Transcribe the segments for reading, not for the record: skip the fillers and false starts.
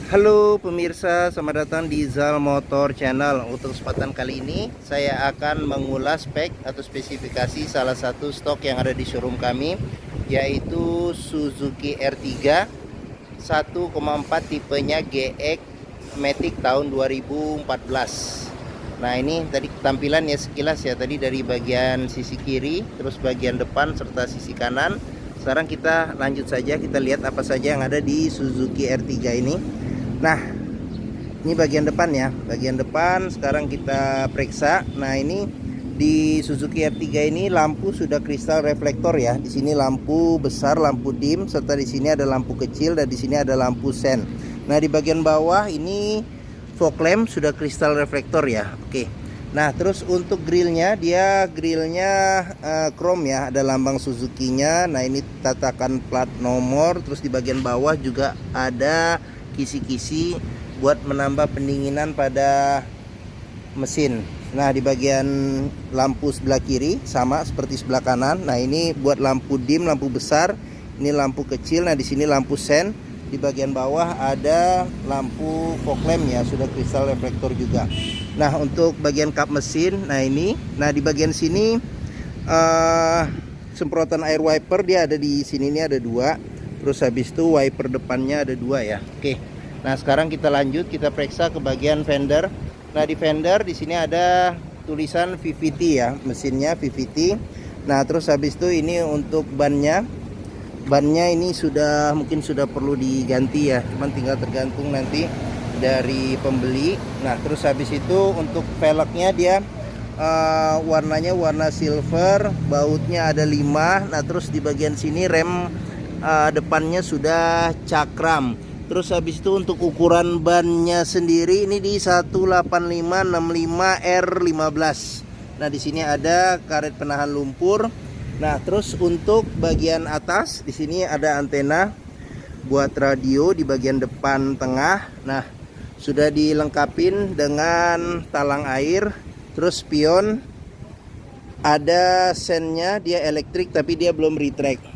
Halo pemirsa, selamat datang di Zal Motor Channel. Untuk kesempatan kali ini saya akan mengulas spek atau spesifikasi salah satu stok yang ada di showroom kami, yaitu Suzuki R3 1,4 tipenya GX Matic tahun 2014. Nah, ini tadi tampilan ya sekilas ya, tadi dari bagian sisi kiri, terus bagian depan serta sisi kanan. Sekarang kita lanjut saja, kita lihat apa saja yang ada di Suzuki R3 ini. Nah, ini bagian depan ya. Bagian depan sekarang kita periksa. Nah, ini di Suzuki R3 ini lampu sudah kristal reflektor ya. Di sini lampu besar, lampu dim, serta di sini ada lampu kecil dan di sini ada lampu sen. Nah, di bagian bawah ini fog lamp sudah kristal reflektor ya. Oke. Nah, terus untuk grillnya, dia grillnya chrome ya, ada lambang Suzuki-nya. Nah, ini tatakan plat nomor. Terus di bagian bawah juga ada kisi-kisi buat menambah pendinginan pada mesin. Nah, di bagian lampu sebelah kiri sama seperti sebelah kanan. Nah, ini buat lampu dim, lampu besar. Ini lampu kecil. Nah, di sini lampu sen. Di bagian bawah ada lampu fog lamp ya, sudah kristal reflektor juga. Nah, untuk bagian kap mesin, nah ini, nah di bagian sini semprotan air wiper dia ada di sini, ini ada dua. Terus habis itu wiper depannya ada dua ya. Oke. Nah, sekarang kita lanjut, kita periksa ke bagian fender. Nah, di fender di sini ada tulisan VVT ya, mesinnya VVT. Nah, terus habis itu ini untuk bannya. Bannya ini mungkin sudah perlu diganti ya, cuman tinggal tergantung nanti dari pembeli. Nah, terus habis itu untuk velgnya dia warnanya warna silver, bautnya ada 5. Nah, terus di bagian sini rem depannya sudah cakram. Terus habis itu untuk ukuran bannya sendiri ini di 185/65R15. Nah, di sini ada karet penahan lumpur. Nah, terus untuk bagian atas di sini ada antena buat radio di bagian depan tengah. Nah, sudah dilengkapin dengan talang air, terus spion, ada sennya, dia elektrik tapi dia belum retract.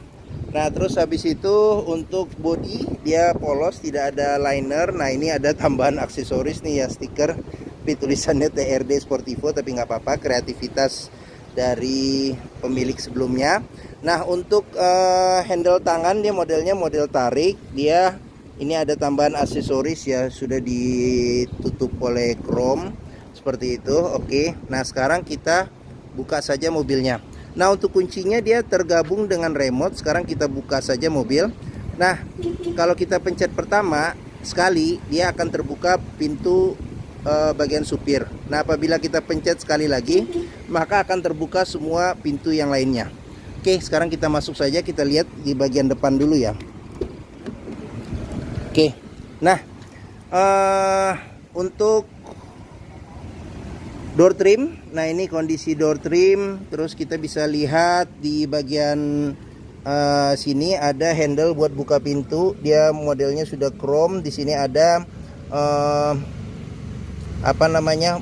Nah, terus habis itu untuk bodi dia polos, tidak ada liner. Nah, ini ada tambahan aksesoris nih ya, stiker, tulisannya TRD Sportivo, tapi nggak apa-apa, kreativitas dari pemilik sebelumnya. Nah, untuk handle tangan dia modelnya model tarik. Dia ini ada tambahan aksesoris ya, sudah ditutup oleh chrome seperti itu. Oke. Nah, sekarang kita buka saja mobilnya. Nah, untuk kuncinya dia tergabung dengan remote. Sekarang kita buka saja mobil. Nah, kalau kita pencet pertama sekali, dia akan terbuka pintu bagian supir. Nah, apabila kita pencet sekali lagi, maka akan terbuka semua pintu yang lainnya. Oke, sekarang kita masuk saja, kita lihat di bagian depan dulu ya. Oke. Nah, untuk door trim, nah ini kondisi door trim. Terus kita bisa lihat di bagian sini ada handle buat buka pintu. Dia modelnya sudah chrome. Di sini ada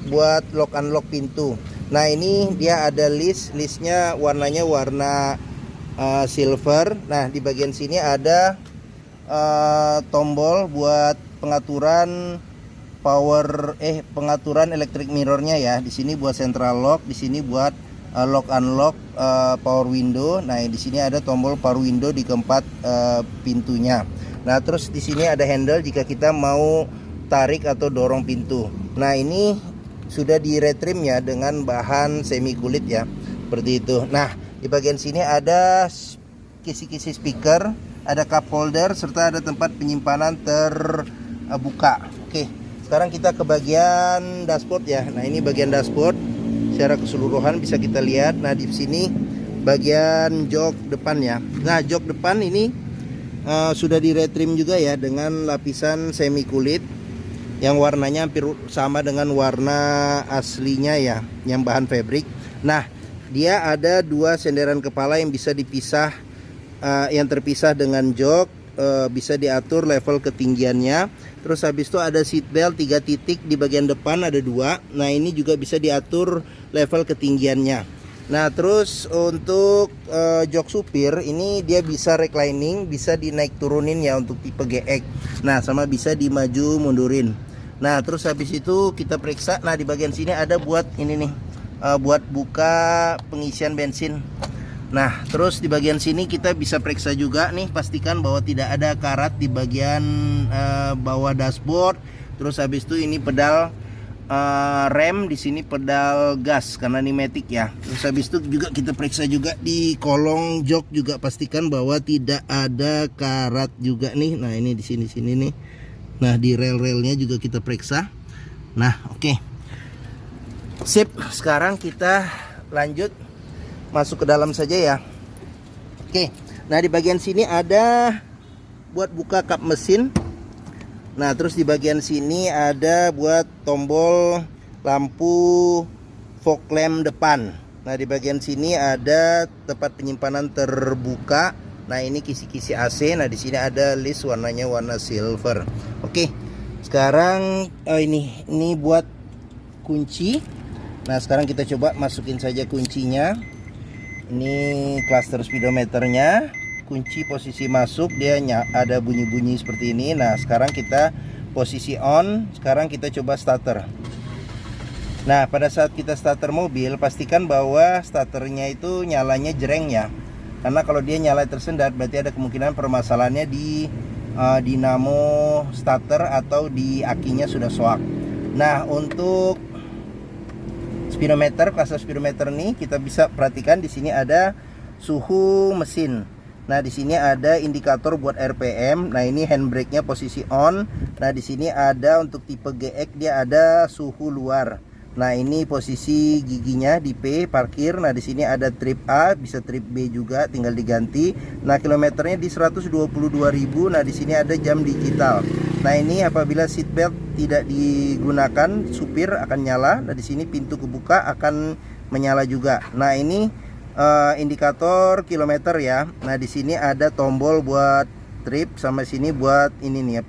buat lock unlock pintu. Nah, ini dia ada listnya warnanya warna silver. Nah, di bagian sini ada tombol buat pengaturan pengaturan electric mirrornya ya. Di sini buat central lock, di sini buat lock unlock power window. Nah, di sini ada tombol power window di keempat pintunya. Nah, terus di sini ada handle jika kita mau tarik atau dorong pintu. Nah, ini sudah di retrim ya dengan bahan semi kulit ya, seperti itu. Nah, di bagian sini ada kisi-kisi speaker, ada cup holder, serta ada tempat penyimpanan terbuka. Oke, sekarang kita ke bagian dashboard ya. Nah, ini bagian dashboard secara keseluruhan bisa kita lihat. Nah, di sini bagian jok depan ya. Nah, jok depan ini sudah di retrim juga ya dengan lapisan semi kulit yang warnanya hampir sama dengan warna aslinya ya, yang bahan fabric. Nah, dia ada dua senderan kepala yang bisa dipisah, yang terpisah dengan jok, bisa diatur level ketinggiannya. Terus habis itu ada seat belt 3 titik di bagian depan, ada 2. Nah, ini juga bisa diatur level ketinggiannya. Nah, terus untuk jok supir ini dia bisa reclining, bisa dinaik turunin ya untuk tipe GX. Nah, sama bisa dimaju mundurin. Nah, terus habis itu kita periksa. Nah, di bagian sini ada buat ini nih, buat buka pengisian bensin. Nah, terus di bagian sini kita bisa periksa juga nih, pastikan bahwa tidak ada karat di bagian bawah dashboard. Terus habis itu ini pedal rem, di sini pedal gas karena pneumatik ya. Terus habis itu juga kita periksa juga di kolong jok, juga pastikan bahwa tidak ada karat juga nih. Nah, ini di sini nih. Nah, di rel-relnya juga kita periksa. Nah, oke. Sip, sekarang kita lanjut masuk ke dalam saja ya. Oke. Nah, di bagian sini ada buat buka kap mesin. Nah, terus di bagian sini ada buat tombol lampu fog lamp depan. Nah, di bagian sini ada tempat penyimpanan terbuka. Nah, ini kisi-kisi AC. Nah, di sini ada list warnanya warna silver. Oke. Sekarang ini buat kunci. Nah, sekarang kita coba masukin saja kuncinya. Ini cluster speedometernya. Kunci posisi masuk, dia ada bunyi-bunyi seperti ini. Nah, sekarang kita posisi on. Sekarang kita coba starter. Nah, pada saat kita starter mobil, pastikan bahwa starternya itu nyalanya jreng ya. Karena kalau dia nyala tersendat, berarti ada kemungkinan permasalahannya di dinamo starter atau di akinya sudah soak. Nah, untuk speedometer, cluster speedometer nih kita bisa perhatikan di sini ada suhu mesin. Nah, di sini ada indikator buat RPM. Nah, ini handbrake-nya posisi on. Nah, di sini ada untuk tipe GX, dia ada suhu luar. Nah, ini posisi giginya di P, parkir. Nah, di sini ada trip A, bisa trip B juga, tinggal diganti. Nah, kilometernya di 122.000. Nah, di sini ada jam digital. Nah, ini apabila seatbelt tidak digunakan, supir akan nyala. Nah, di sini pintu kebuka akan menyala juga. Nah, ini indikator kilometer ya. Nah, di sini ada tombol buat trip, sama sini buat ini nih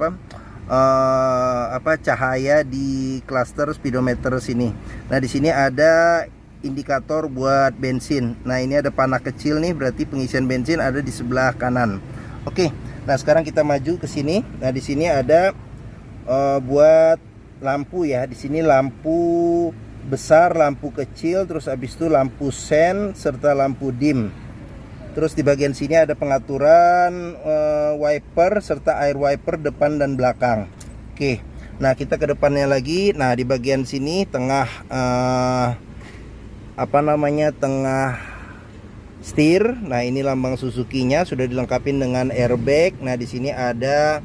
cahaya di cluster speedometer sini. Nah, di sini ada indikator buat bensin. Nah, ini ada panah kecil nih, berarti pengisian bensin ada di sebelah kanan. Oke. Nah, sekarang kita maju ke sini. Nah, di sini ada buat lampu ya. Di sini lampu besar, lampu kecil, terus habis itu lampu sen serta lampu dim. Terus di bagian sini ada pengaturan wiper serta air wiper depan dan belakang. Oke. Nah, kita ke depannya lagi. Nah, di bagian sini tengah tengah setir. Nah, ini lambang Suzuki-nya sudah dilengkapi dengan airbag. Nah, di sini ada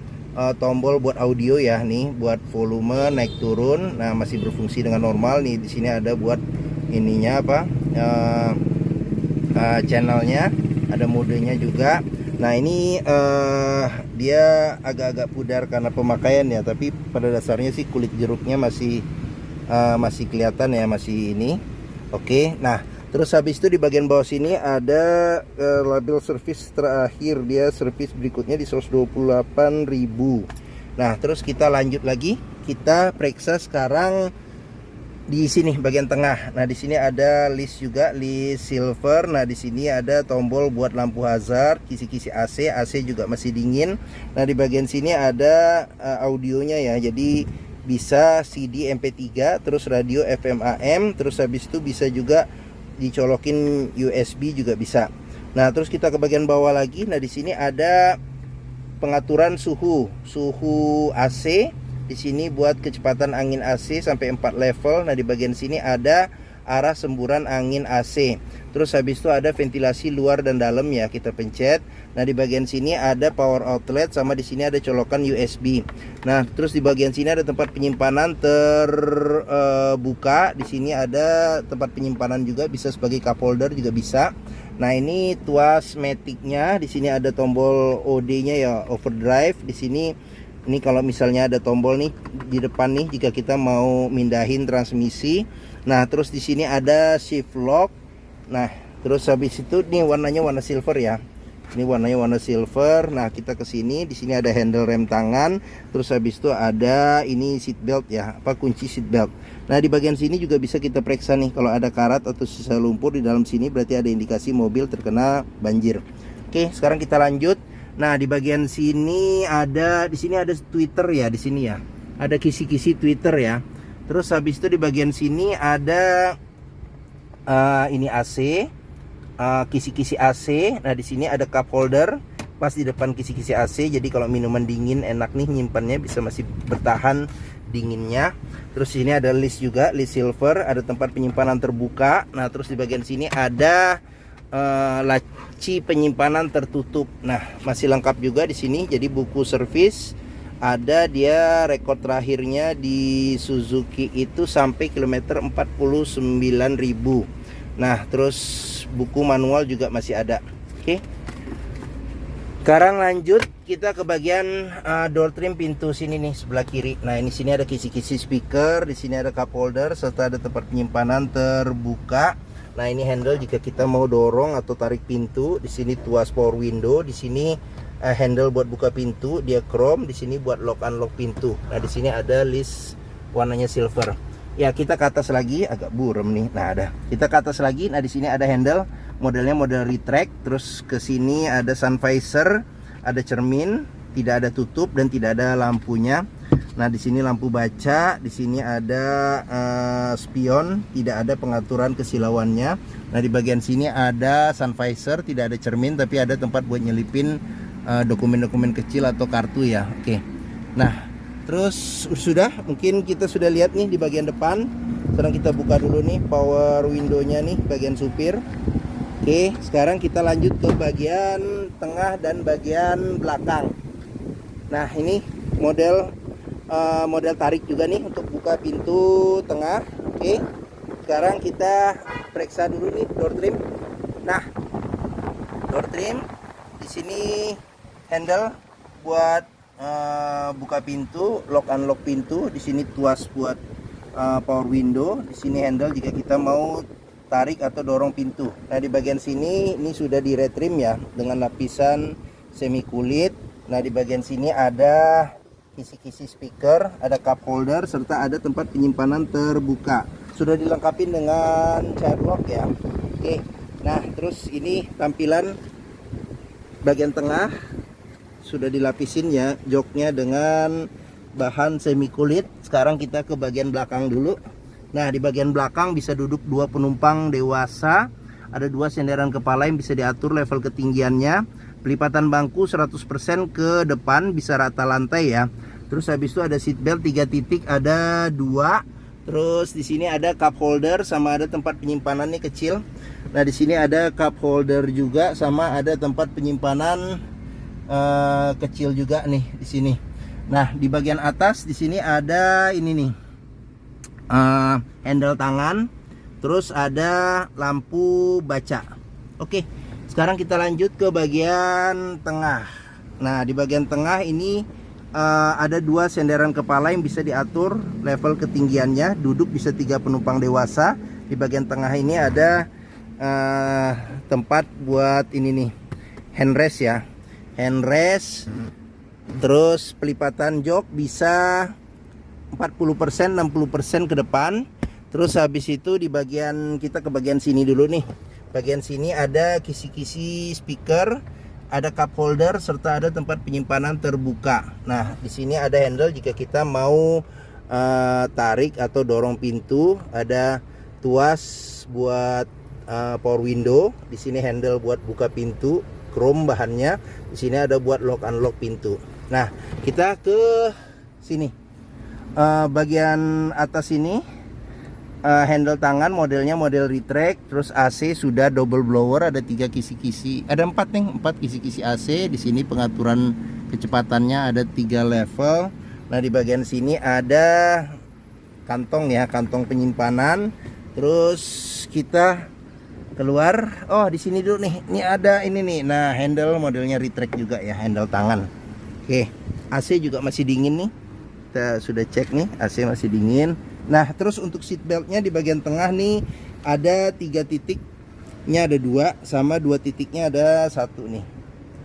tombol buat audio ya, nih buat volume naik turun. Nah, masih berfungsi dengan normal nih. Di sini ada buat ininya channelnya, ada modenya juga. Nah, ini dia agak-agak pudar karena pemakaian ya, tapi pada dasarnya sih kulit jeruknya masih kelihatan ya, masih ini. Oke. Nah, terus habis itu di bagian bawah sini ada label service terakhir, dia service berikutnya di 128.000. Nah, terus kita lanjut lagi, kita periksa sekarang di sini bagian tengah. Nah, di sini ada list juga, list silver. Nah, di sini ada tombol buat lampu hazard, kisi-kisi AC, AC juga masih dingin. Nah, di bagian sini ada audionya ya. Jadi bisa CD MP3, terus radio FM AM, terus habis itu bisa juga dicolokin USB juga bisa. Nah, terus kita ke bagian bawah lagi. Nah, di sini ada pengaturan suhu AC. Di sini buat kecepatan angin AC sampai 4 level. Nah, di bagian sini ada arah semburan angin AC. Terus habis itu ada ventilasi luar dan dalam ya, kita pencet. Nah, di bagian sini ada power outlet, sama di sini ada colokan USB. Nah, terus di bagian sini ada tempat penyimpanan terbuka. Di sini ada tempat penyimpanan juga, bisa sebagai cup holder juga bisa. Nah, ini tuas matic-nya. Di sini ada tombol OD-nya ya, overdrive. Di sini ini kalau misalnya ada tombol nih di depan nih jika kita mau mindahin transmisi. Nah, terus di sini ada shift lock. Nah, terus habis itu nih warnanya warna silver ya. Ini warnanya warna silver. Nah, kita ke sini, di sini ada handle rem tangan, terus habis itu ada ini seat belt ya, kunci seat belt. Nah, di bagian sini juga bisa kita periksa nih, kalau ada karat atau sisa lumpur di dalam sini berarti ada indikasi mobil terkena banjir. Oke, sekarang kita lanjut. Nah, di bagian sini ada, di sini ada Twitter ya, di sini ya. Ada kisi-kisi Twitter ya. Terus habis itu di bagian sini ada ini AC. Kisi-kisi AC. Nah, di sini ada cup holder pas di depan kisi-kisi AC. Jadi kalau minuman dingin enak nih nyimpannya, bisa masih bertahan dinginnya. Terus sini ada list juga, list silver, ada tempat penyimpanan terbuka. Nah, terus di bagian sini ada laci penyimpanan tertutup. Nah, masih lengkap juga di sini. Jadi buku servis ada, dia rekor terakhirnya di Suzuki itu sampai kilometer 49.000. Nah, terus buku manual juga masih ada. Oke. Sekarang lanjut kita ke bagian door trim pintu sini nih, sebelah kiri. Nah, ini sini ada kisi-kisi speaker, di sini ada cup holder serta ada tempat penyimpanan terbuka. Nah, ini handle jika kita mau dorong atau tarik pintu. Di sini tuas power window, di sini handle buat buka pintu, dia chrome, di sini buat lock unlock pintu. Nah, di sini ada list warnanya silver. Ya, kita ke atas lagi, agak buram nih. Nah, ada. Kita ke atas lagi. Nah, di sini ada handle, modelnya model retract. Terus ke sini ada sun visor, ada cermin, tidak ada tutup dan tidak ada lampunya. Nah, di sini lampu baca, di sini ada spion, tidak ada pengaturan kesilauannya. Nah, di bagian sini ada sun visor, tidak ada cermin tapi ada tempat buat nyelipin dokumen-dokumen kecil atau kartu ya. Oke. Nah, terus sudah, mungkin kita sudah lihat nih di bagian depan. Sekarang kita buka dulu nih power window-nya nih, bagian supir. Oke, sekarang kita lanjut ke bagian tengah dan bagian belakang. Nah, ini model tarik juga nih untuk buka pintu tengah. Oke, sekarang kita periksa dulu nih door trim. Nah, door trim di sini handle buat buka pintu, lock unlock pintu. Di sini tuas buat power window. Di sini handle jika kita mau tarik atau dorong pintu. Nah, di bagian sini ini sudah di retrim ya dengan lapisan semi kulit. Nah, di bagian sini ada kisi-kisi speaker, ada cup holder serta ada tempat penyimpanan terbuka. Sudah dilengkapi dengan child lock ya. Oke. Nah, terus ini tampilan bagian tengah sudah dilapisin ya joknya dengan bahan semi kulit. Sekarang kita ke bagian belakang dulu. Nah, di bagian belakang bisa duduk 2 penumpang dewasa. Ada 2 senderan kepala yang bisa diatur level ketinggiannya. Pelipatan bangku 100% ke depan, bisa rata lantai ya. Terus habis itu ada seat belt 3 titik, ada 2. Terus di sini ada cup holder sama ada tempat penyimpanannya kecil. Nah, di sini ada cup holder juga sama ada tempat penyimpanan kecil juga nih di sini. Nah, di bagian atas di sini ada ini nih handle tangan, terus ada lampu baca. Oke, sekarang kita lanjut ke bagian tengah. Nah, di bagian tengah ini ada 2 senderan kepala yang bisa diatur level ketinggiannya. Duduk bisa 3 penumpang dewasa. Di bagian tengah ini ada tempat buat ini nih, handrest ya, handrest. Terus pelipatan jok bisa 40%, 60% ke depan. Terus habis itu di bagian, kita ke bagian sini dulu nih. Bagian sini ada kisi-kisi speaker, ada cup holder serta ada tempat penyimpanan terbuka. Nah, di sini ada handle jika kita mau tarik atau dorong pintu. Ada tuas buat power window. Di sini handle buat buka pintu, chrome bahannya. Di sini ada buat lock unlock pintu. Nah, kita ke sini. Bagian atas ini handle tangan, modelnya model retract. Terus AC sudah double blower, ada 3 kisi-kisi, ada 4 nih, 4 kisi-kisi AC. Di sini pengaturan kecepatannya ada 3 level. Nah, di bagian sini ada kantong ya, kantong penyimpanan. Terus kita keluar. Oh, di sini dulu nih. Ini ada ini nih. Nah, handle modelnya retract juga ya, handle tangan. Oke, AC juga masih dingin nih. Kita sudah cek nih, AC masih dingin. Nah, terus untuk seat beltnya di bagian tengah nih ada 3 titiknya, ada 2 sama 2 titiknya ada 1 nih.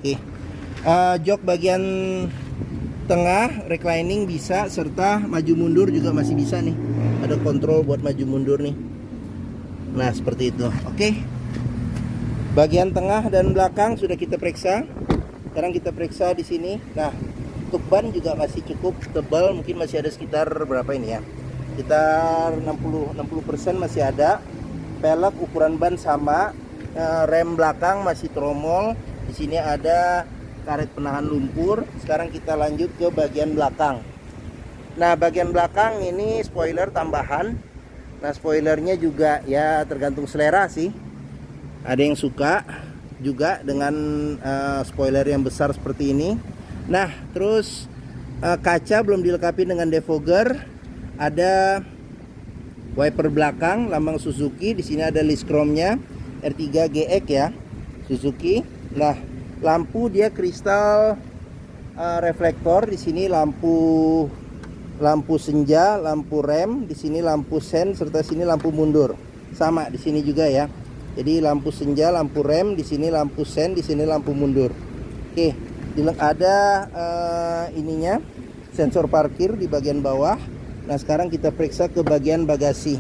Oke. Jok bagian tengah reclining bisa, serta maju mundur juga masih bisa nih. Ada kontrol buat maju mundur nih. Nah, seperti itu. Oke. Bagian tengah dan belakang sudah kita periksa. Sekarang kita periksa di sini. Nah, untuk ban juga masih cukup tebal, mungkin masih ada sekitar berapa ini ya? Sekitar 60% masih ada. Pelek ukuran ban sama. Rem belakang masih tromol. Di sini ada karet penahan lumpur. Sekarang kita lanjut ke bagian belakang. Nah, bagian belakang ini spoiler tambahan. Nah, spoilernya juga ya tergantung selera sih. Ada yang suka juga dengan spoiler yang besar seperti ini. Nah, terus kaca belum dilengkapi dengan defogger. Ada wiper belakang lambang Suzuki. Di sini ada list chrome-nya R3 GX ya, Suzuki. Nah, lampu dia kristal reflektor. Di sini lampu senja, lampu rem, di sini lampu sen, serta sini lampu mundur. Sama di sini juga ya. Jadi lampu senja, lampu rem, di sini lampu sen, di sini lampu mundur. Oke, ada ininya sensor parkir di bagian bawah. Nah, sekarang kita periksa ke bagian bagasi.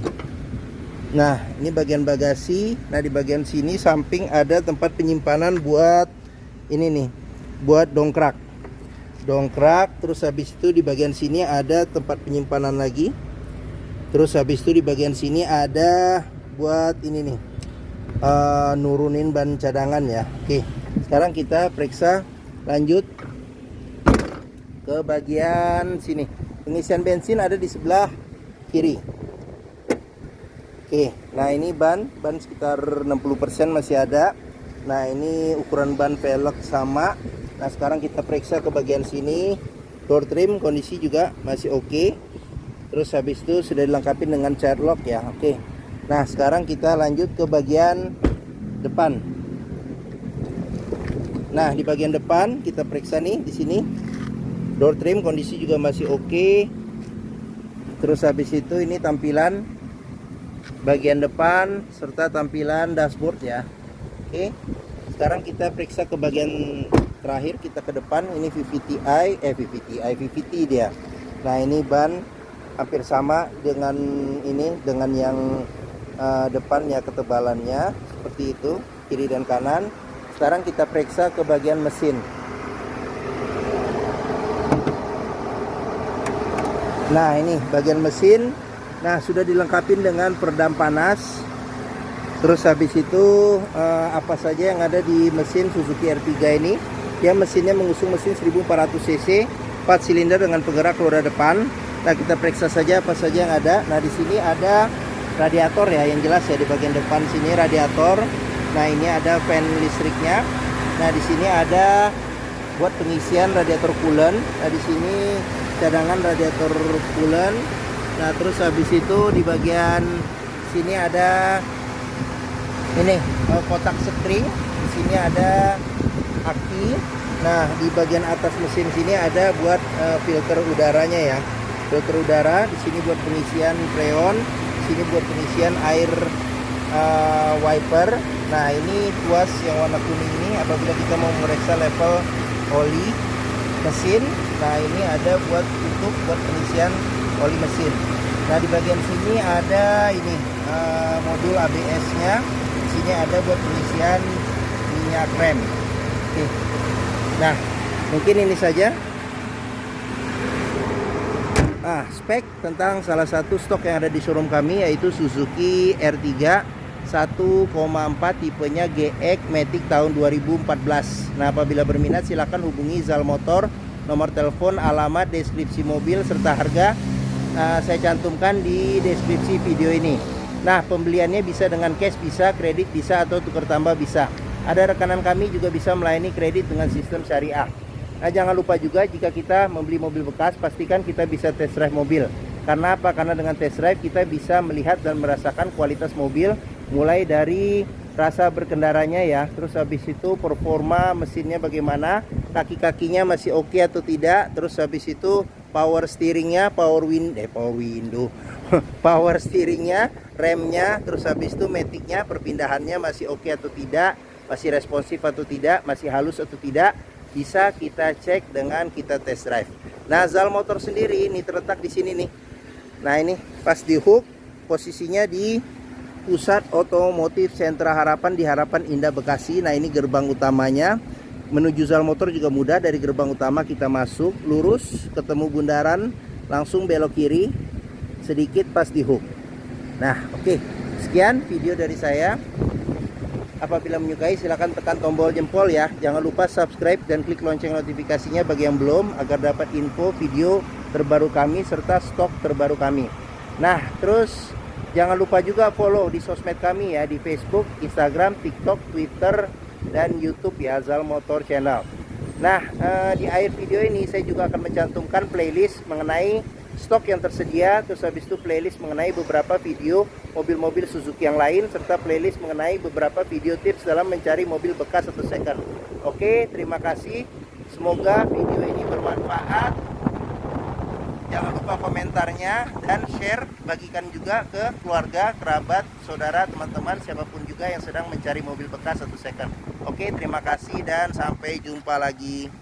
Nah, ini bagian bagasi. Nah, di bagian sini samping ada tempat penyimpanan buat ini nih, buat dongkrak. Terus habis itu di bagian sini ada tempat penyimpanan lagi. Terus habis itu di bagian sini ada buat ini nih, nurunin ban cadangan ya. Oke, sekarang kita periksa lanjut ke bagian sini. Pengisian bensin ada di sebelah kiri. Oke, nah ini ban sekitar 60% masih ada. Nah, ini ukuran ban velg sama. Nah, sekarang kita periksa ke bagian sini. Door trim kondisi juga masih oke. Terus habis itu sudah dilengkapi dengan child lock ya. Oke. Nah, sekarang kita lanjut ke bagian depan. Nah, di bagian depan kita periksa nih di sini. Door trim kondisi juga masih oke. Terus habis itu ini tampilan bagian depan serta tampilan dashboard ya. Oke. Sekarang kita periksa ke bagian terakhir, kita ke depan. Ini VVT dia. Nah, ini ban hampir sama dengan ini, dengan yang depannya, ketebalannya seperti itu, kiri dan kanan. Sekarang kita periksa ke bagian mesin. Nah, ini bagian mesin. Nah, sudah dilengkapi dengan peredam panas. Terus habis itu apa saja yang ada di mesin Suzuki R3 ini? Dia mesinnya mengusung mesin 1400 cc, 4 silinder dengan penggerak roda depan. Nah, kita periksa saja apa saja yang ada. Nah, di sini ada radiator ya, yang jelas ya, di bagian depan sini radiator. Nah, ini ada fan listriknya. Nah, di sini ada buat pengisian radiator coolant. Nah, di sini cadangan radiator coolant. Nah, terus habis itu di bagian sini ada ini kotak spring. Di sini ada aki. Nah, di bagian atas mesin sini ada buat filter udaranya ya. Filter udara. Di sini buat pengisian freon. Di sini buat pengisian air wiper. Nah, ini tuas yang warna kuning ini apabila kita mau memeriksa level oli mesin. Nah, ini ada buat pengisian oli mesin. Nah, di bagian sini ada ini modul ABS-nya. Di sini ada buat pengisian minyak rem. Oke. Nah, mungkin ini saja spek tentang salah satu stok yang ada di showroom kami, yaitu Suzuki R3 1,4 tipenya GX Matic tahun 2014. Nah, apabila berminat silakan hubungi Zal Motor. Nomor telepon, alamat, deskripsi mobil serta harga saya cantumkan di deskripsi video ini. Nah, pembeliannya bisa dengan cash, bisa kredit, bisa atau tukar tambah bisa. Ada rekanan kami juga bisa melayani kredit dengan sistem syariah. Nah, jangan lupa juga jika kita membeli mobil bekas, pastikan kita bisa test drive mobil. Karena apa? Karena dengan test drive kita bisa melihat dan merasakan kualitas mobil, mulai dari rasa berkendaranya ya, terus habis itu performa mesinnya bagaimana, kaki-kakinya masih oke atau tidak, terus habis itu power steeringnya, power steeringnya, remnya, terus habis itu maticnya, perpindahannya masih oke atau tidak, masih responsif atau tidak, masih halus atau tidak, bisa kita cek dengan kita test drive. Nah, Zal motor sendiri ini terletak di sini nih. Nah, ini pas di hook, posisinya di Pusat Otomotif Sentra Harapan di Harapan Indah Bekasi. Nah, ini gerbang utamanya. Menuju Zal motor juga mudah, dari gerbang utama kita masuk lurus, ketemu bundaran, langsung belok kiri sedikit pas di hook. Nah, oke. Sekian video dari saya. Apabila menyukai silahkan tekan tombol jempol ya. Jangan lupa subscribe dan klik lonceng notifikasinya bagi yang belum, agar dapat info video terbaru kami serta stok terbaru kami. Nah, terus jangan lupa juga follow di sosmed kami ya, di Facebook, Instagram, TikTok, Twitter, dan YouTube ya, Zal Motor Channel. Nah, di akhir video ini saya juga akan mencantumkan playlist mengenai stok yang tersedia, terus habis itu playlist mengenai beberapa video mobil-mobil Suzuki yang lain, serta playlist mengenai beberapa video tips dalam mencari mobil bekas atau second. Oke, terima kasih. Semoga video ini bermanfaat. Jangan lupa komentarnya dan share, bagikan juga ke keluarga, kerabat, saudara, teman-teman, siapapun juga yang sedang mencari mobil bekas atau second. Oke, terima kasih dan sampai jumpa lagi.